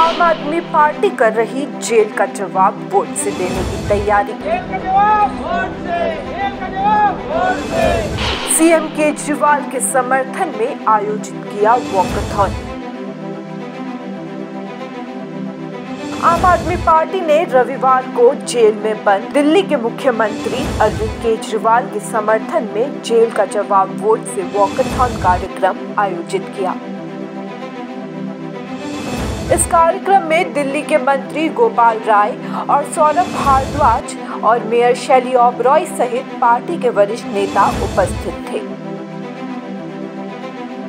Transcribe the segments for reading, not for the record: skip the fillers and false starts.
आम आदमी पार्टी कर रही जेल का जवाब वोट से देने की तैयारी। सीएम केजरीवाल के समर्थन में आयोजित किया वॉकथॉन। आम आदमी पार्टी ने रविवार को जेल में बंद दिल्ली के मुख्यमंत्री अरविंद केजरीवाल के समर्थन में जेल का जवाब वोट से वॉकथॉन कार्यक्रम आयोजित किया। इस कार्यक्रम में दिल्ली के मंत्री गोपाल राय और सौरभ भारद्वाज और मेयर शैली ओबरॉय सहित पार्टी के वरिष्ठ नेता उपस्थित थे।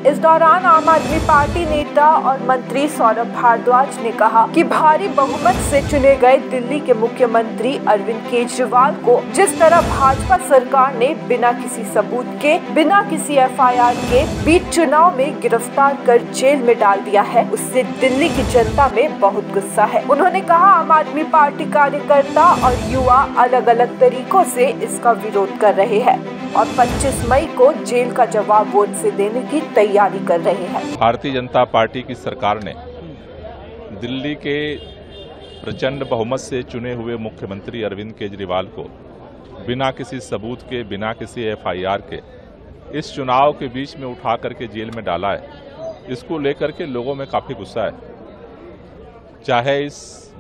इस दौरान आम आदमी पार्टी नेता और मंत्री सौरभ भारद्वाज ने कहा कि भारी बहुमत से चुने गए दिल्ली के मुख्यमंत्री अरविंद केजरीवाल को जिस तरह भाजपा सरकार ने बिना किसी सबूत के, बिना किसी एफआईआर के बीच चुनाव में गिरफ्तार कर जेल में डाल दिया है, उससे दिल्ली की जनता में बहुत गुस्सा है। उन्होंने कहा आम आदमी पार्टी कार्यकर्ता और युवा अलग अलग तरीकों से इसका विरोध कर रहे हैं और 25 मई को जेल का जवाब वोट से देने की तैयारी कर रहे हैं। भारतीय जनता पार्टी की सरकार ने दिल्ली के प्रचंड बहुमत से चुने हुए मुख्यमंत्री अरविंद केजरीवाल को बिना किसी सबूत के, बिना किसी एफआईआर के इस चुनाव के बीच में उठा करके जेल में डाला है। इसको लेकर के लोगों में काफी गुस्सा है। चाहे इस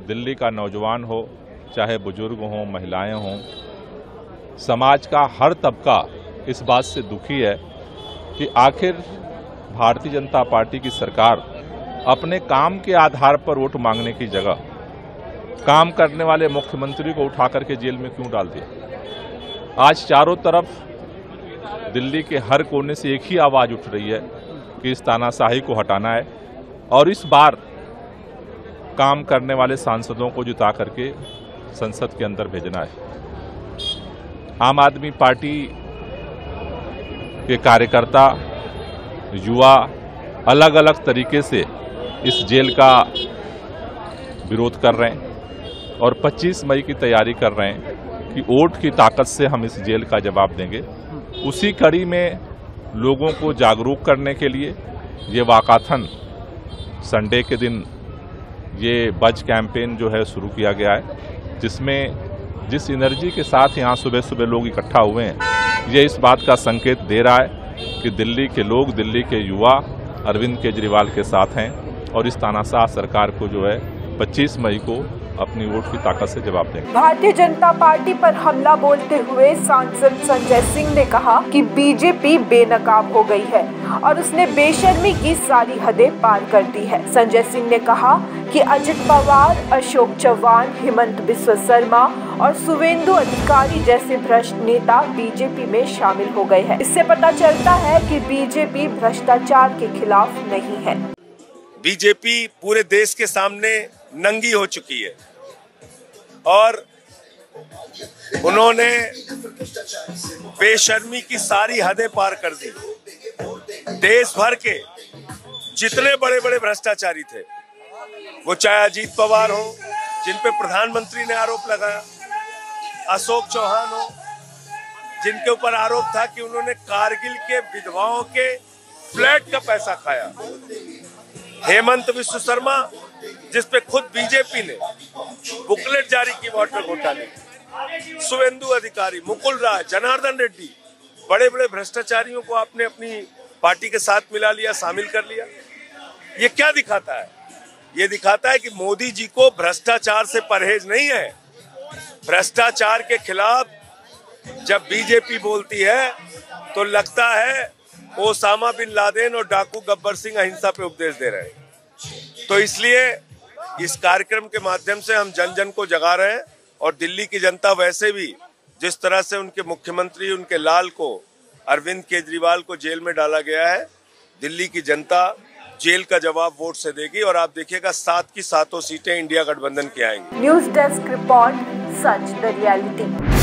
दिल्ली का नौजवान हो, चाहे बुजुर्ग हो, महिलाएं हों, समाज का हर तबका इस बात से दुखी है कि आखिर भारतीय जनता पार्टी की सरकार अपने काम के आधार पर वोट मांगने की जगह काम करने वाले मुख्यमंत्री को उठा करके जेल में क्यों डाल दिया। आज चारों तरफ दिल्ली के हर कोने से एक ही आवाज उठ रही है कि इस तानाशाही को हटाना है और इस बार काम करने वाले सांसदों को जिता करके संसद के अंदर भेजना है। आम आदमी पार्टी के कार्यकर्ता, युवा अलग अलग तरीके से इस जेल का विरोध कर रहे हैं और 25 मई की तैयारी कर रहे हैं कि वोट की ताकत से हम इस जेल का जवाब देंगे। उसी कड़ी में लोगों को जागरूक करने के लिए ये वॉकथॉन संडे के दिन ये बज कैंपेन जो है शुरू किया गया है, जिसमें जिस एनर्जी के साथ यहाँ सुबह सुबह लोग इकट्ठा हुए हैं, ये इस बात का संकेत दे रहा है कि दिल्ली के लोग, दिल्ली के युवा अरविंद केजरीवाल के साथ हैं और इस तानाशाह सरकार को जो है 25 मई को अपनी वोट की ताकत से जवाब देंगे। भारतीय जनता पार्टी पर हमला बोलते हुए सांसद संजय सिंह ने कहा कि बीजेपी बेनकाब हो गई है और उसने बेशर्मी की सारी हदें पार कर दी है। संजय सिंह ने कहा कि अजित पवार, अशोक चव्हाण, हिमंत बिस्वा शर्मा और शुवेंदु अधिकारी जैसे भ्रष्ट नेता बीजेपी में शामिल हो गए हैं। इससे पता चलता है कि बीजेपी भ्रष्टाचार के खिलाफ नहीं है। बीजेपी पूरे देश के सामने नंगी हो चुकी है और उन्होंने बेशर्मी की सारी हदें पार कर दी। देश भर के जितने बड़े बड़े भ्रष्टाचारी थे, वो चाहे अजीत पवार हो जिन पे प्रधानमंत्री ने आरोप लगाया, अशोक चौहान हो जिनके ऊपर आरोप था कि उन्होंने कारगिल के विधवाओं के फ्लैट का पैसा खाया, हेमंत बिस्वा शर्मा जिस पे खुद बीजेपी ने बुकलेट जारी की वाटर घोटाले, शुवेंदु अधिकारी, मुकुल राय, जनार्दन रेड्डी, बड़े बड़े भ्रष्टाचारियों को आपने अपनी पार्टी के साथ मिला लिया, शामिल कर लिया। ये क्या दिखाता है? ये दिखाता है कि मोदी जी को भ्रष्टाचार से परहेज नहीं है। भ्रष्टाचार के खिलाफ जब बीजेपी बोलती है तो लगता है ओसामा बिन लादेन और डाकू गब्बर सिंह अहिंसा पे उपदेश दे रहे हैं। तो इसलिए इस कार्यक्रम के माध्यम से हम जन जन को जगा रहे हैं और दिल्ली की जनता वैसे भी जिस तरह से उनके मुख्यमंत्री, उनके लाल को, अरविंद केजरीवाल को जेल में डाला गया है, दिल्ली की जनता जेल का जवाब वोट से देगी और आप देखिएगा 7 की 7 सीटें इंडिया गठबंधन की आएंगी। News desk report, such the reality.